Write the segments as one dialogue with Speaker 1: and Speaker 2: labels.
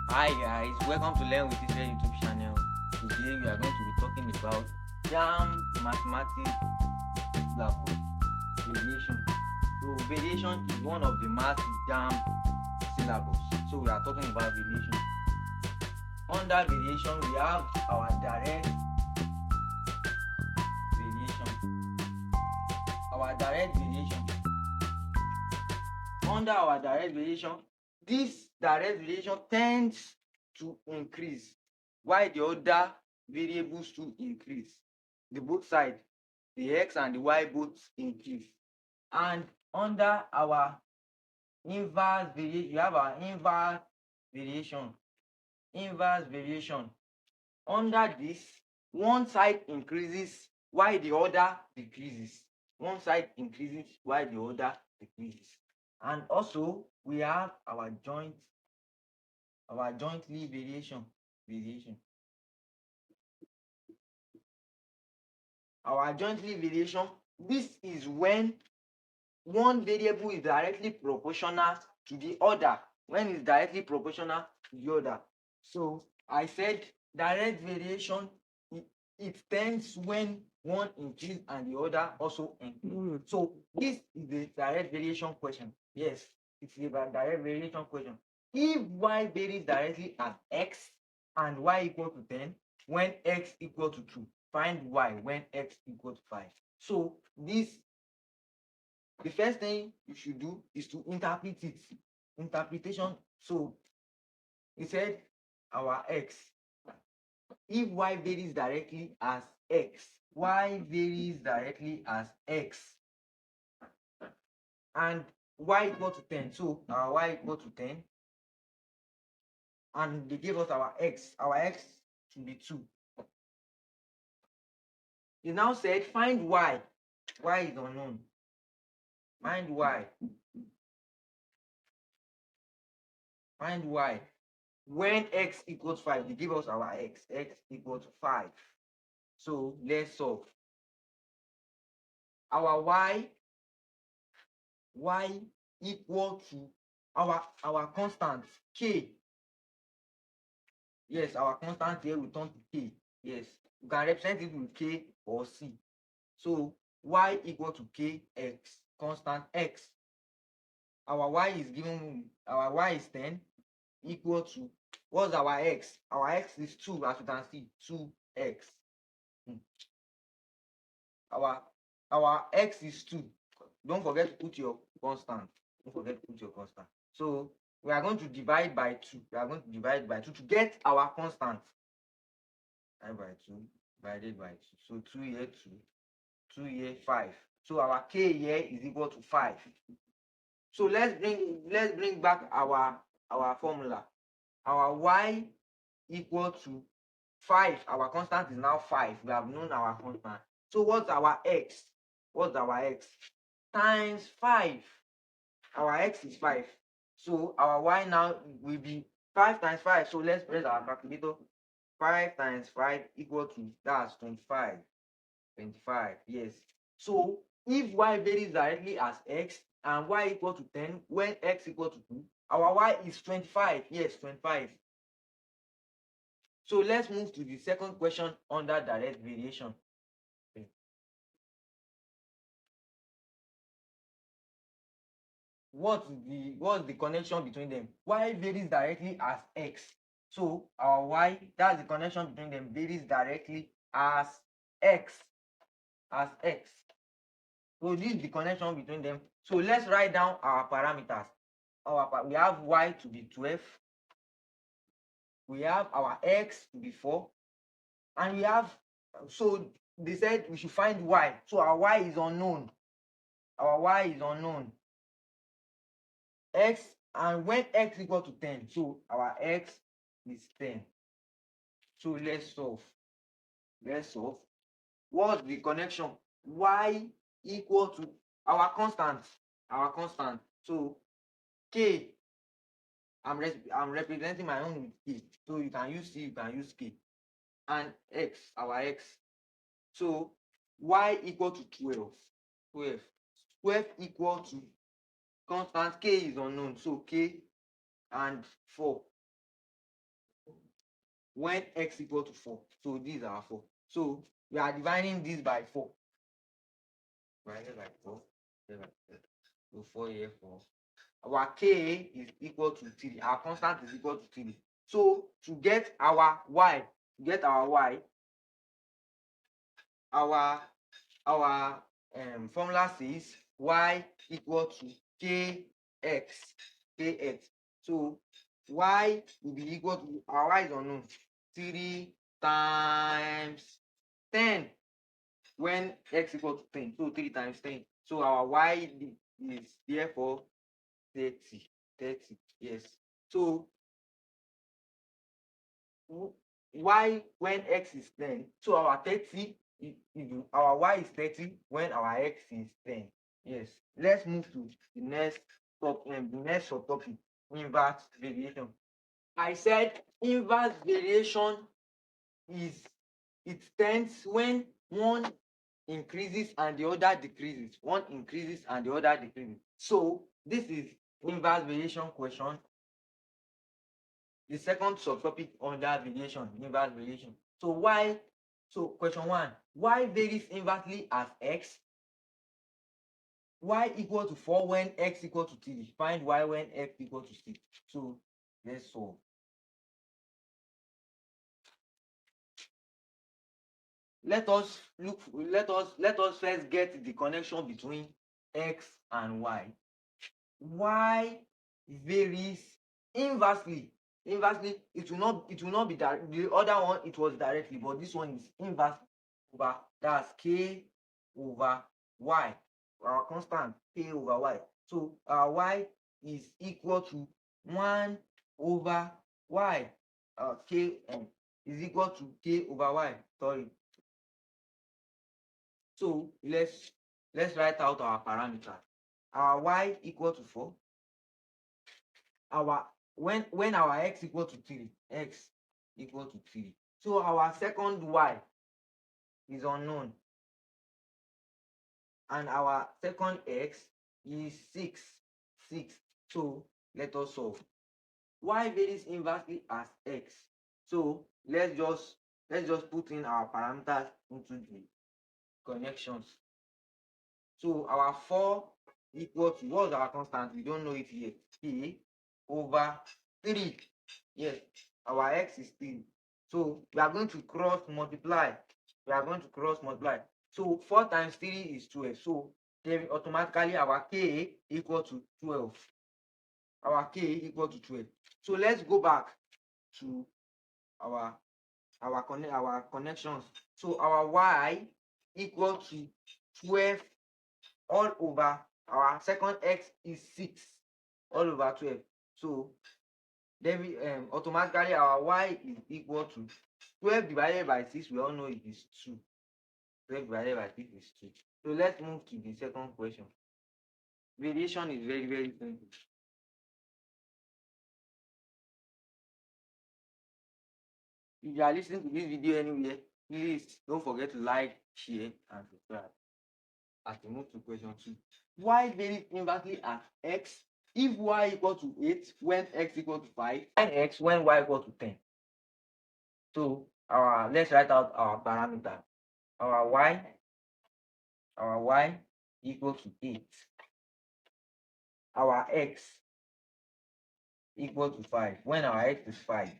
Speaker 1: Hi guys, welcome to Learn with Israel YouTube channel. Today we are going to be talking about JAMB mathematics syllabus variation. So variation is one of the math JAMB syllabus. So we are talking about variation. Under variation we have our direct variation. Our direct variation. Under our direct variation, this direct variation tends to increase while the other variables to increase. The both sides, the x and the y both increase. And under our inverse variation, we have our inverse variation. Inverse variation. Under this, one side increases while the other decreases. One side increases while the other decreases. And also we have our jointly variation. Our jointly variation, this is when one variable is directly proportional to the other. When it's directly proportional to the other. So I said direct variation, it tends when one increase and the other also increase. So this is the direct variation question. Yes, it's a direct variation question. If y varies directly as x and y equal to 10 when x equal to 2, find y when x equal to 5. So this, the first thing you should do is to interpret it. Interpretation. So he said our x, if y varies directly as x, y varies directly as x and y equal to 10. So our y equal to 10 and they gave us our x should be 2. He now said find y is unknown. Find y when x equals 5. They give us our x equal to 5. So let's solve. Our y equal to our constant k. Yes, our constant here will turn to k. Yes, you can represent it with k or c. So y equal to kx, constant x. Our y is given, our y is 10 equal to, what's our x? Our x is 2, as you can see, 2x. Our x is 2. Don't forget to put your constant. So we are going to divide by 2. To get our constant. Divide by 2, divided by 2. So 2 here 2 here 5. So our k here is equal to 5. So let's bring back our formula. Our y equal to 5. Our constant is now 5. We have known our constant. So what's our x? Times 5. Our x is 5. So our y now will be 5 times 5. So let's press our calculator. 5 times 5 equal to, that's 25. Yes. So if y varies directly as x and y equal to 10 when x equal to 2, our y is 25. Yes, 25. So let's move to the second question under direct variation. What's the connection between them? Y varies directly as x. So our y, that's the connection between them, varies directly as x. So this is the connection between them. So let's write down our parameters. We have y to be 12. We have our x to be 4. And we have, so they said we should find y. So our y is unknown. X, and when x equal to 10, so our x is 10. So let's solve. What's the connection? Y equal to our constant. So k, I'm representing my own with k. So you can use c, you can use k. And x, our x. So y equal to 12. 12 equal to constant k is unknown. So k and 4. when x equal to 4. So these are 4. So we are dividing this by 4. Divided by 4. So 4 here 4. Our k is equal to 3. Our constant is equal to 3. So to get our y, our formula says y equal to kx. So y will be equal to, our y is unknown, 3 times 10 when x equal to 10. So 3 times 10. So our y is therefore 30. Yes. So y when x is 10. So our 30, our y is 30 when our x is 10. Yes. Let's move to the next subtopic, inverse variation. I said inverse variation is, it tends when one increases and the other decreases. One increases and the other decreases. So this is inverse variation question. The second subtopic under variation, inverse variation. So question 1, y varies inversely as x. Y equal to 4 when x equal to 3. Find y when x equal to 6. So let's solve. Let us first get the connection between x and y. Y varies inversely. It will not be direct. The other one, it was directly, but this one is inverse over, that's k over y, our constant k over y. So our y is equal to 1 over y. K is equal to k over y. Sorry. So let's write out our parameter. Our y equal to 4. Our when our x equal to 3, x equal to 3. So our second y is unknown, and our second x is 6. So let us solve. Y varies inversely as x. So let's just put in our parameters into the connections. So our 4 equal to, what's our constant? We don't know it yet. K over 3. Yes, our x is 3. So we are going to cross multiply. So 4 times 3 is 12. So then automatically our k equal to 12. So let's go back to our connections. So our y equal to 12 all over, our second x is 6 all over 12. So then we automatically our y is equal to 12 divided by 6. We all know it is 2. 12 divided by 6 is 2. So let's move to the second question. Variation is very, very simple. If you are listening to this video anywhere, please don't forget to like, share, and subscribe. As we move to question 2, y varies inversely as x if y equal to 8 when x equal to 5, and x when y equal to 10. So let's write out our parameter. Our y equal to 8. Our x equal to 5 when our x is 5.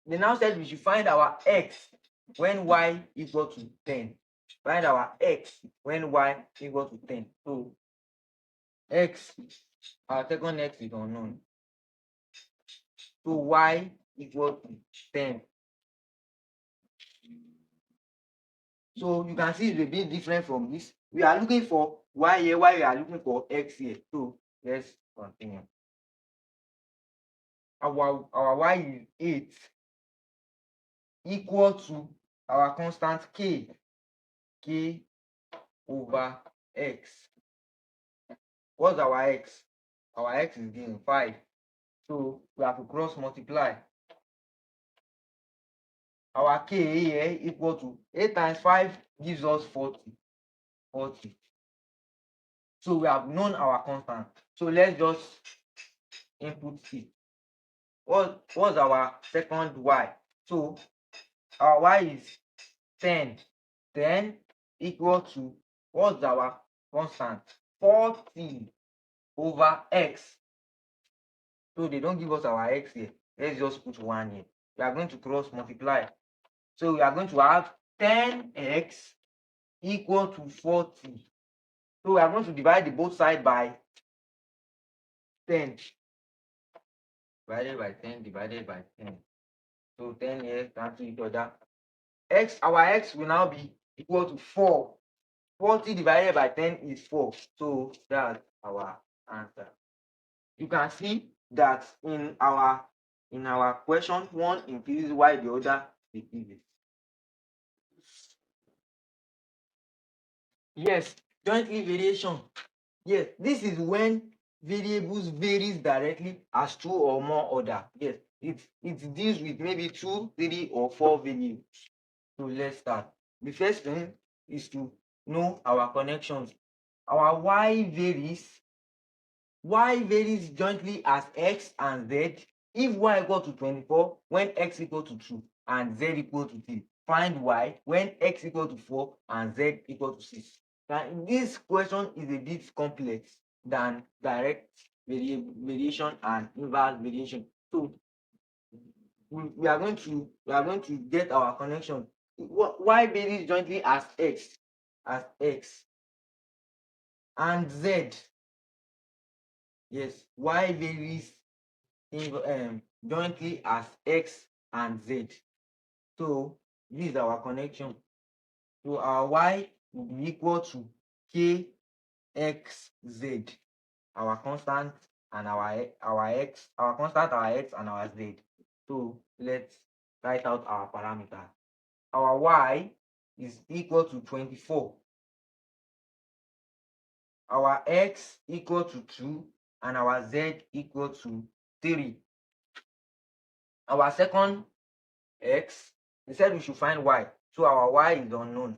Speaker 1: They now said we should find our x when y equal to 10. Find our x when y equal to 10. So x, our second x is unknown. So y equal to 10. So you can see it's a bit different from this. We are looking for y here, while we are looking for x here. So let's continue. Our y is 8 equal to our constant k over x. What's our x? Our x is given 5. So we have to cross multiply. Our k here equal to 8 times 5 gives us 40. So we have known our constant. So let's just input it. What's our second y? So our y is 10. 10 equal to, what's our constant? 40 over x. So they don't give us our x here. Let's just put 1 here. We are going to cross multiply. So we are going to have 10x equal to 40. So we are going to divide the both side by 10. Divided by 10, divided by 10. So 10 here cancel each other. Our x will now be equal to 4. 40 divided by 10 is 4. So that's our answer. You can see that in our question, one increases while the other decreases. Yes, jointly variation. Yes, this is when variables varies directly as 2 or more order. Yes, it deals with maybe 2, 3, or 4 variables. So let's start. The first thing is to know our connections. Our y varies jointly as x and z if y equal to 24 when x equal to 2 and z equal to 3. Find y when x equal to 4 and z equal to 6. Now, this question is a bit complex than direct variation and inverse variation. So we are going to get our connection. Y varies jointly as x and z. Yes, y varies jointly as x and z. So this is our connection. So our y will be equal to kxz, our constant and our x, our constant, our x and our z. So let's write out our parameter. Our y is equal to 24. Our x equal to 2 and our z equal to 3. Our second x, we said we should find y. So our y is unknown.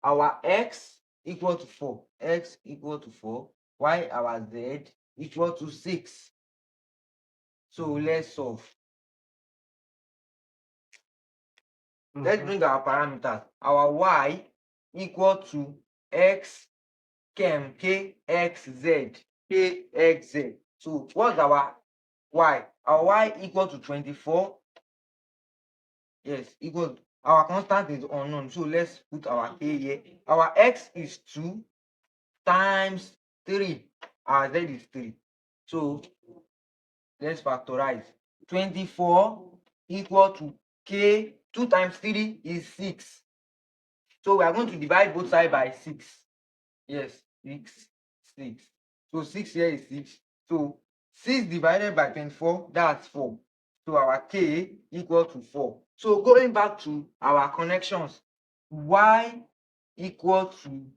Speaker 1: Our x equal to 4. X equal to 4. Y our z equal to 6. So let's solve. Let's bring our parameters. Our y equal to x kxz. Kxz. So what's our y? Our y equal to 24. Yes, equal. Our constant is unknown. So let's put our k here. Our x is 2 times 3. Our z is 3. So let's factorize. 24 equal to k. 2 times 3 is 6. So we are going to divide both sides by 6. Yes, 6. So 6 here is 6. So 6 divided by 24, that's 4. So our k equal to 4. So going back to our connections, y equal to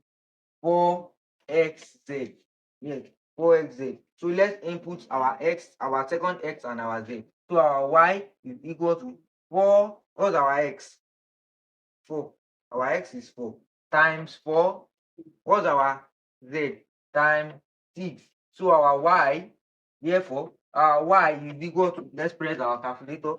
Speaker 1: 4xz. Yes, 4xz. So let's input our x, our second x and our z. So our y is equal to 4. What's our x? 4. Our x is 4 times 4. What's our z? Times 6. So our y, therefore, our y is equal to, let's press our calculator,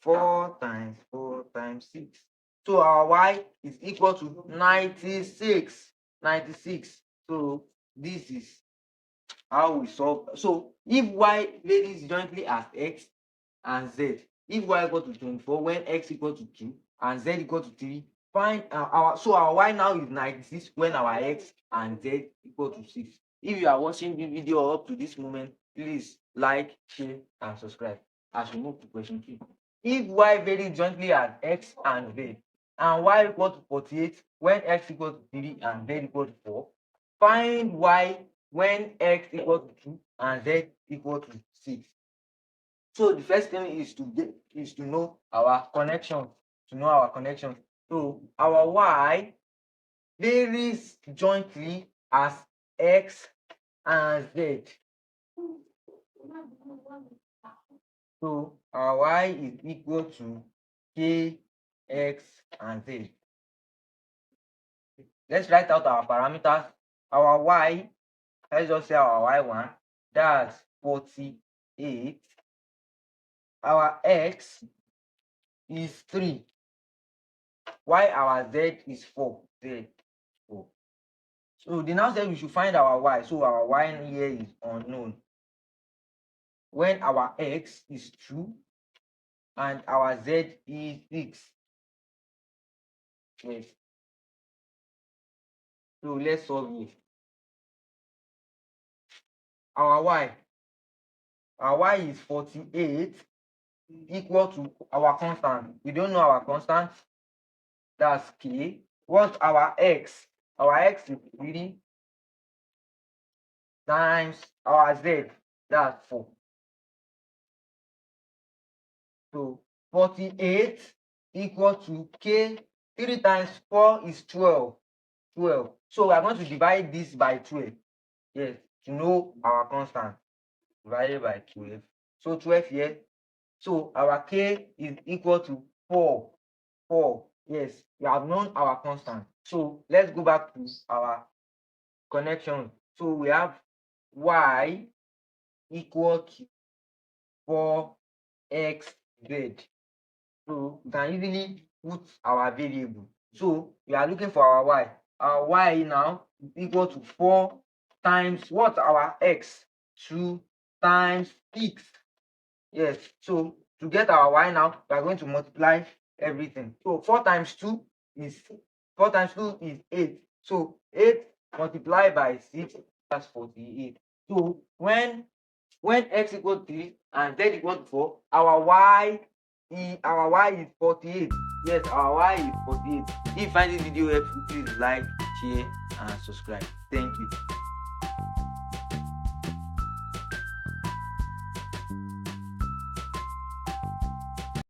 Speaker 1: 4 times 4 times 6. So our y is equal to 96. 96. So this is how we solve. So if y varies jointly as x and z, if y equal to 24 when x equal to 2 and z equal to 3, find our y now is 96 when our x and z equal to 6. If you are watching the video up to this moment, please like, share and subscribe as we move to question 2. If y varies jointly as x and z and y equal to 48 when x equal to 3 and z equal to 4, find y when x equal to 2 and z equal to 6. So the first thing is to know our connections. So our y varies jointly as x and z. So our y is equal to k, x, and z. Let's write out our parameters. Our y, let's just say our y1, that's 48. Our x is 3, while our z is 4. So they now said we should find our y. So our y here is unknown. When our x is 2 and our z is 6. Yes. So let's solve it. Our y is 48 equal to our constant. We don't know our constant. That's k. What's our x? Our x is 3 times our z. That's 4. So 48 equal to k. 3 times 4 is 12. So we are going to divide this by 12. Yes, to know our constant. Divided by 12. So 12 here. So our k is equal to 4. Yes, we have known our constant. So let's go back to our connection. So we have y equal to 4xz. So we can easily put our variable. So we are looking for our y. Our y now is equal to 4 times what? Our x? 2 times 6. Yes, so to get our y now, we are going to multiply everything. So 4 times 2 is 8. So 8 multiplied by 6, that's 48. So when x equals 3 and z equals 4, our y is 48. Yes, our y is 48. If you find this video helpful, please like, share, and subscribe. Thank you.